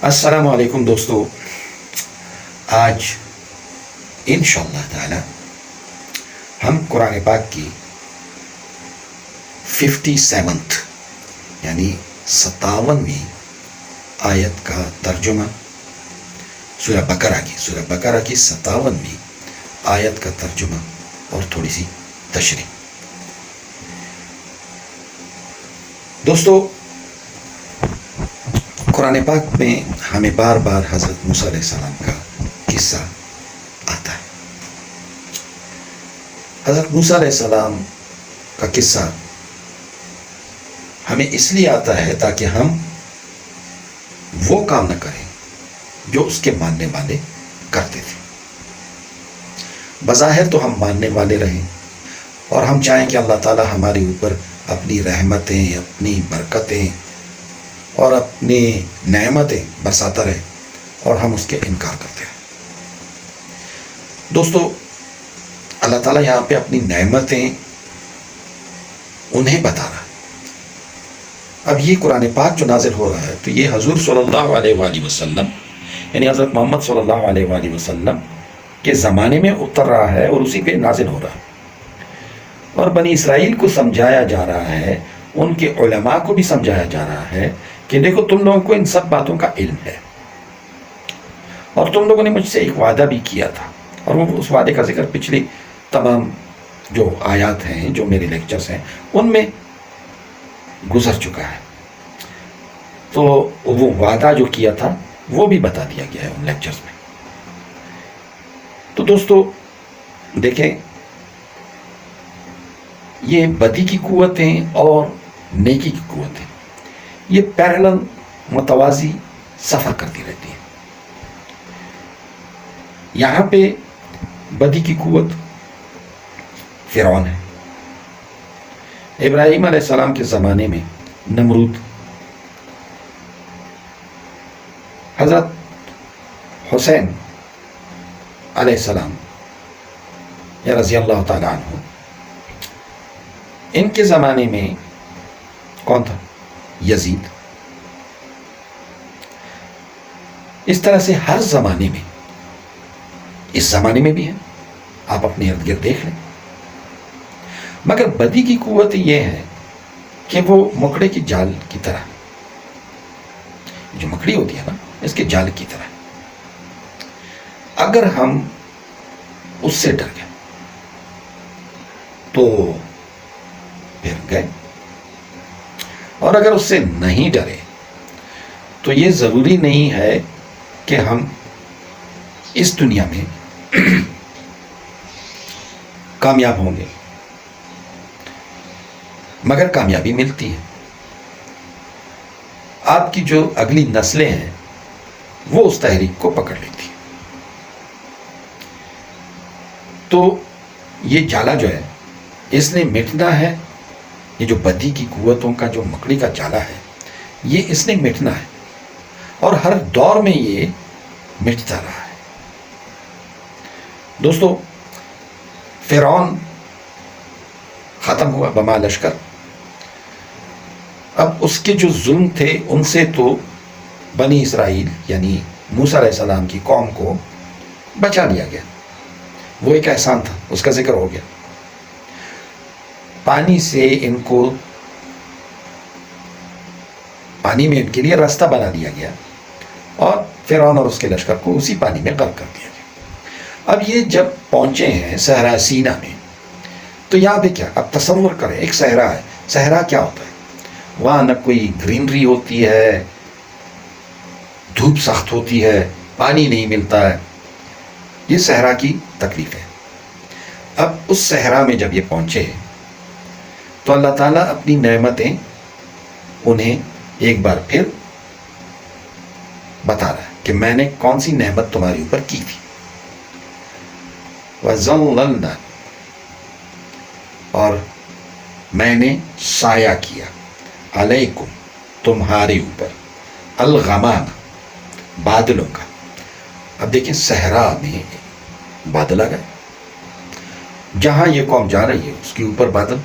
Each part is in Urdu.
السلام علیکم دوستو. آج انشاءاللہ تعالی ہم قرآن پاک کی 57 یعنی 57ویں آیت کا ترجمہ، سورہ بقرہ کی 57ویں آیت کا ترجمہ اور تھوڑی سی تشریح. دوستو، قرآن پاک میں ہمیں بار بار حضرت موسیٰ علیہ السلام کا قصہ آتا ہے. حضرت موسیٰ علیہ السلام کا قصہ ہمیں اس لیے آتا ہے تاکہ ہم وہ کام نہ کریں جو اس کے ماننے والے کرتے تھے. بظاہر تو ہم ماننے والے رہیں اور ہم چاہیں کہ اللہ تعالی ہمارے اوپر اپنی رحمتیں، اپنی برکتیں اور اپنی نعمتیں برساتا رہے اور ہم اس کے انکار کرتے ہیں. دوستو، اللہ تعالیٰ یہاں پہ اپنی نعمتیں انہیں بتا رہا ہے. اب یہ قرآن پاک جو نازل ہو رہا ہے تو یہ حضور صلی اللہ علیہ وآلہ وسلم یعنی حضرت محمد صلی اللہ علیہ وآلہ وسلم کے زمانے میں اتر رہا ہے اور اسی پہ نازل ہو رہا ہے. اور بنی اسرائیل کو سمجھایا جا رہا ہے، ان کے علماء کو بھی سمجھایا جا رہا ہے کہ دیکھو، تم لوگوں کو ان سب باتوں کا علم ہے اور تم لوگوں نے مجھ سے ایک وعدہ بھی کیا تھا، اور وہ اس وعدے کا ذکر پچھلی تمام جو آیات ہیں، جو میرے لیکچرز ہیں، ان میں گزر چکا ہے. تو وہ وعدہ جو کیا تھا وہ بھی بتا دیا گیا ہے ان لیکچرز میں. تو دوستو دیکھیں، یہ بدی کی قوتیں اور نیکی کی قوتیں یہ پیرلل متوازی سفر کرتی رہتی ہیں. یہاں پہ بدی کی قوت فرعون ہے. ابراہیم علیہ السلام کے زمانے میں نمرود، حضرت حسین علیہ السلام یا رضی اللہ تعالیٰ عنہ، ان کے زمانے میں کون تھا؟ یزید. اس طرح سے ہر زمانے میں، اس زمانے میں بھی ہے، آپ اپنے ارد گرد دیکھ لیں. مگر بدی کی قوت یہ ہے کہ وہ مکڑے کی جال کی طرح، جو مکڑی ہوتی ہے نا، اس کے جال کی طرح، اگر ہم اس سے ڈر گئے تو پھر گئے، اور اگر اس سے نہیں ڈرے تو یہ ضروری نہیں ہے کہ ہم اس دنیا میں کامیاب ہوں گے، مگر کامیابی ملتی ہے. آپ کی جو اگلی نسلیں ہیں وہ اس تحریک کو پکڑ لیتی ہیں. تو یہ جالا جو ہے اس نے مٹنا ہے. یہ جو بدی کی قوتوں کا جو مکڑی کا جالا ہے یہ اس نے مٹنا ہے، اور ہر دور میں یہ مٹتا رہا ہے. دوستو، فرعون ختم ہوا بما لشکر. اب اس کے جو ظلم تھے ان سے تو بنی اسرائیل یعنی موسیٰ علیہ السلام کی قوم کو بچا لیا گیا. وہ ایک احسان تھا، اس کا ذکر ہو گیا. پانی سے ان کو، پانی میں ان کے لیے راستہ بنا دیا گیا اور فرعون اور اس کے لشکر کو اسی پانی میں غرق کر دیا گیا. اب یہ جب پہنچے ہیں صحرا سینا میں تو یہاں پہ کیا، اب تصور کریں، ایک صحرا ہے. صحرا کیا ہوتا ہے؟ وہاں نہ کوئی گرینری ہوتی ہے، دھوپ سخت ہوتی ہے، پانی نہیں ملتا ہے. یہ صحرا کی تکلیف ہے. اب اس صحرا میں جب یہ پہنچے تو اللہ تعالیٰ اپنی نعمتیں انہیں ایک بار پھر بتا رہا ہے کہ میں نے کون سی نعمت تمہارے اوپر کی تھی. وَظَلَّلْنَا، اور میں نے سایہ کیا، علیکم، تمہارے اوپر، الغمام، بادلوں کا. اب دیکھیں، صحرا میں بادل آ گئے. جہاں یہ قوم جا رہی ہے اس کے اوپر بادل،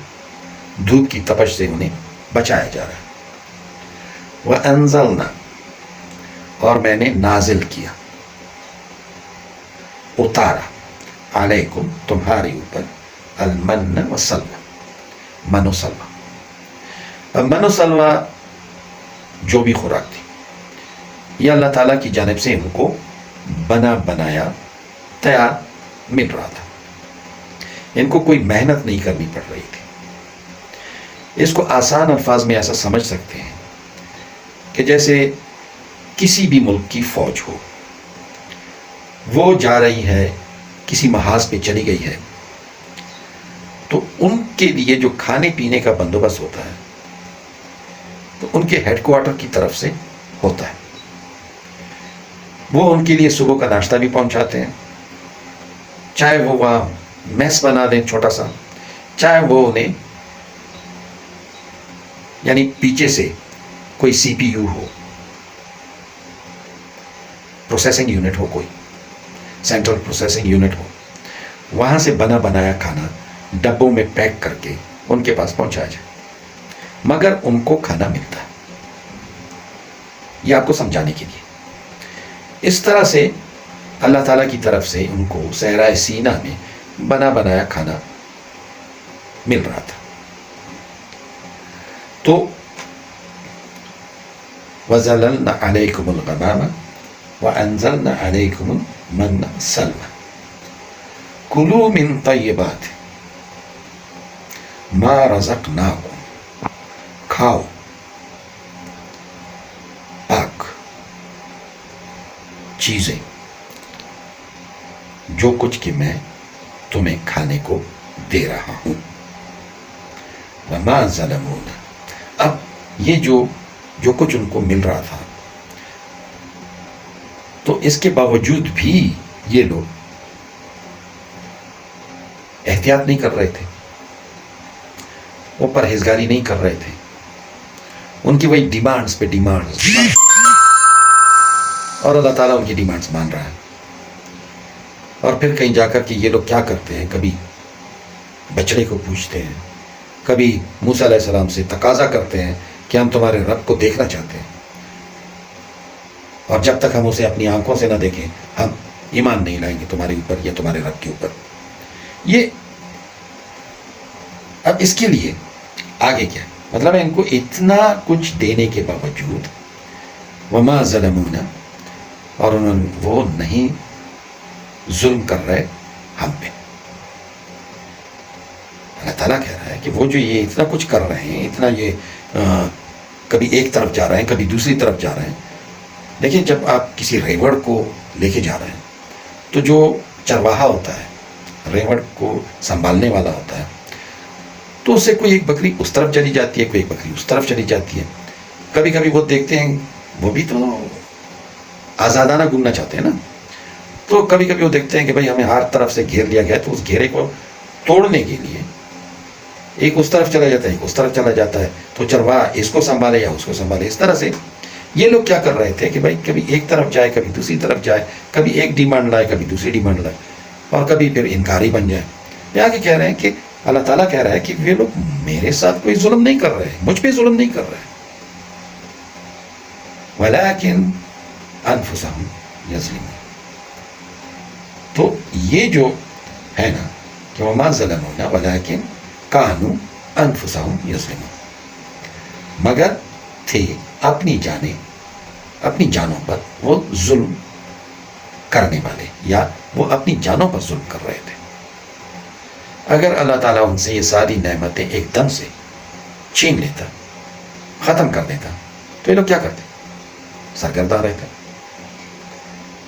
دھوپ کی تپش سے انہیں بچایا جا رہا ہے. وَأَنزَلْنَا، اور میں نے نازل کیا، اتارا، علیکم تمہارے اوپر، المن والسلوى، من و سلوى. اب من و سلوى جو بھی خوراک تھی یہ اللہ تعالیٰ کی جانب سے ان کو بنا بنایا تیار مل رہا تھا. ان کو کوئی محنت نہیں کرنی پڑ رہی تھی. اس کو آسان الفاظ میں ایسا سمجھ سکتے ہیں کہ جیسے کسی بھی ملک کی فوج ہو، وہ جا رہی ہے کسی محاذ پہ چلی گئی ہے، تو ان کے لیے جو کھانے پینے کا بندوبست ہوتا ہے تو ان کے ہیڈ کوارٹر کی طرف سے ہوتا ہے. وہ ان کے لیے صبح کا ناشتہ بھی پہنچاتے ہیں، چاہے وہ وہاں میس بنا دیں چھوٹا سا، چاہے وہ انہیں یعنی پیچھے سے کوئی سی پی یو ہو، پروسیسنگ یونٹ ہو، کوئی سینٹرل پروسیسنگ یونٹ ہو، وہاں سے بنا بنایا کھانا ڈبوں میں پیک کر کے ان کے پاس پہنچایا جائے، مگر ان کو کھانا ملتا ہے. یہ آپ کو سمجھانے کے لیے اس طرح سے اللہ تعالیٰ کی طرف سے ان کو صحرائے سینا میں بنا بنایا کھانا مل رہا تھا. تو وَظَلَلْنَا عَلَيْكُمُ الْغَمَامَ وَأَنزَلْنَا عَلَيْكُمُ الْمَنَّ وَالسَّلْوَىٰ كُلُوا مِن طَيِّبَاتِ مَا رَزَقْنَاكُمْ، کھاؤ پاک چیزیں جو کچھ کہ میں تمہیں کھانے کو دے رہا ہوں. وَمَا ظَلَمُونَا، اب یہ جو کچھ ان کو مل رہا تھا تو اس کے باوجود بھی یہ لوگ احتیاط نہیں کر رہے تھے، وہ پرہیزگاری نہیں کر رہے تھے. ان کی وہی ڈیمانڈز پہ ڈیمانڈز، اور اللہ تعالیٰ ان کی ڈیمانڈز مان رہا ہے. اور پھر کہیں جا کر کے یہ لوگ کیا کرتے ہیں، کبھی بچڑے کو پوچھتے ہیں، کبھی موسیٰ علیہ السلام سے تقاضا کرتے ہیں کہ ہم تمہارے رب کو دیکھنا چاہتے ہیں، اور جب تک ہم اسے اپنی آنکھوں سے نہ دیکھیں ہم ایمان نہیں لائیں گے تمہارے اوپر یا تمہارے رب کے اوپر. یہ اب اس کے لیے آگے کیا مطلب ہے، ان کو اتنا کچھ دینے کے باوجود وما ظلمونا، اور وہ نہیں ظلم کر رہے ہم پہ. اللہ تعالیٰ کہہ رہا ہے کہ وہ جو یہ اتنا کچھ کر رہے ہیں، اتنا یہ کبھی ایک طرف جا رہے ہیں کبھی دوسری طرف جا رہے ہیں. دیکھیں جب آپ کسی ریوڑ کو لے کے جا رہے ہیں تو جو چرواہا ہوتا ہے، ریوڑ کو سنبھالنے والا ہوتا ہے، تو اس سے کوئی ایک بکری اس طرف چلی جاتی ہے، کوئی ایک بکری اس طرف چلی جاتی ہے. کبھی کبھی وہ دیکھتے ہیں، وہ بھی تو آزادانہ گھومنا چاہتے ہیں نا، تو کبھی کبھی وہ دیکھتے ہیں کہ بھائی ہمیں ہر طرف سے گھیر لیا گیا، تو اس گھیرے کو توڑنے کے لیے ایک اس طرف چلا جاتا ہے، ایک اس طرف چلا جاتا ہے، تو چرواہا اس کو سنبھالے یا اس کو سنبھالے. اس طرح سے یہ لوگ کیا کر رہے تھے کہ بھائی کبھی ایک طرف جائے کبھی دوسری طرف جائے، کبھی ایک ڈیمانڈ لائے کبھی دوسری ڈیمانڈ لائے، اور کبھی پھر انکاری بن جائے. یہ آگے کہہ رہے ہیں کہ اللہ تعالیٰ کہہ رہا ہے کہ یہ لوگ میرے ساتھ کوئی ظلم نہیں کر رہے، مجھ پہ ظلم نہیں کر رہے، وَلَٰكِنْ أَنفُسَهُمْ يَظْلِمُونَ. تو یہ جو ہے نا کہ وَمَا ظَلَمُونَا وَلَٰكِنْ كَانُوا أَنفُسَهُمْ يَظْلِمُونَ، مگر تھے اپنی جانوں پر وہ ظلم کرنے والے، یا وہ اپنی جانوں پر ظلم کر رہے تھے. اگر اللہ تعالیٰ ان سے یہ ساری نعمتیں ایک دم سے چھین لیتا، ختم کر دیتا، تو یہ لوگ کیا کرتے؟ سرگرداں رہتے.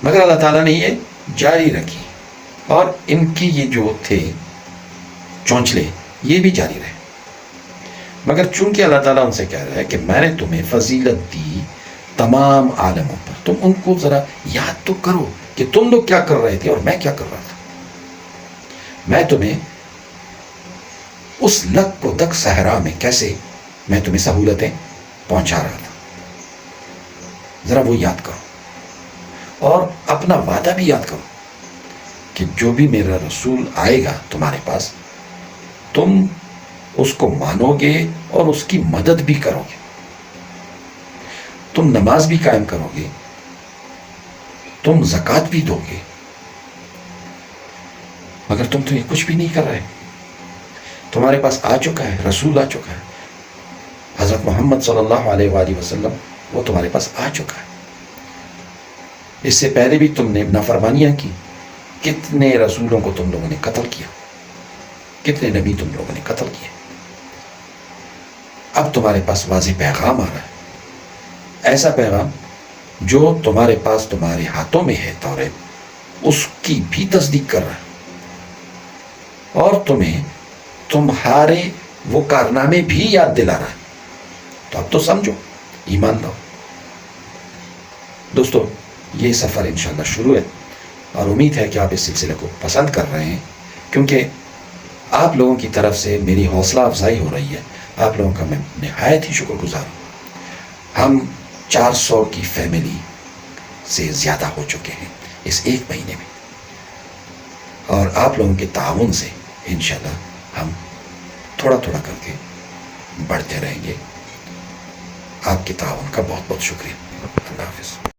مگر اللہ تعالیٰ نے یہ جاری رکھی، اور ان کی یہ جو تھے چونچلے یہ بھی جاری رہے. مگر چونکہ اللہ تعالیٰ ان سے کہہ رہا ہے کہ میں نے تمہیں فضیلت دی تمام عالموں پر، تم ان کو ذرا یاد تو کرو کہ تم لوگ کیا کر رہے تھے اور میں کیا کر رہا تھا. میں تمہیں اس لک و دک صحرا میں کیسے میں تمہیں سہولتیں پہنچا رہا تھا، ذرا وہ یاد کرو. اور اپنا وعدہ بھی یاد کرو کہ جو بھی میرا رسول آئے گا تمہارے پاس، تم اس کو مانو گے اور اس کی مدد بھی کرو گے، تم نماز بھی قائم کرو گے، تم زکوٰۃ بھی دو گے، مگر تم تو یہ کچھ بھی نہیں کر رہے. تمہارے پاس آ چکا ہے، رسول آ چکا ہے، حضرت محمد صلی اللہ علیہ وآلہ وسلم، وہ تمہارے پاس آ چکا ہے. اس سے پہلے بھی تم نے نافرمانیاں کی، کتنے رسولوں کو تم لوگوں نے قتل کیا، کتنے نبی تم لوگوں نے قتل کیے. اب تمہارے پاس واضح پیغام آ رہا ہے، ایسا پیغام جو تمہارے پاس تمہارے ہاتھوں میں ہے، توریت، اس کی بھی تصدیق کر رہا ہے، اور تمہیں تمہارے وہ کارنامے بھی یاد دلا رہا ہے. تو اب تو سمجھو، ایمان لاؤ. دوستو، یہ سفر انشاءاللہ شروع ہے، اور امید ہے کہ آپ اس سلسلے کو پسند کر رہے ہیں، کیونکہ آپ لوگوں کی طرف سے میری حوصلہ افزائی ہو رہی ہے. آپ لوگوں کا میں نہایت ہی شکر گزار ہوں. ہم 400 کی فیملی سے زیادہ ہو چکے ہیں اس ایک مہینے میں، اور آپ لوگوں کے تعاون سے انشاءاللہ ہم تھوڑا تھوڑا کر کے بڑھتے رہیں گے. آپ کے تعاون کا بہت بہت شکریہ. اللہ حافظ.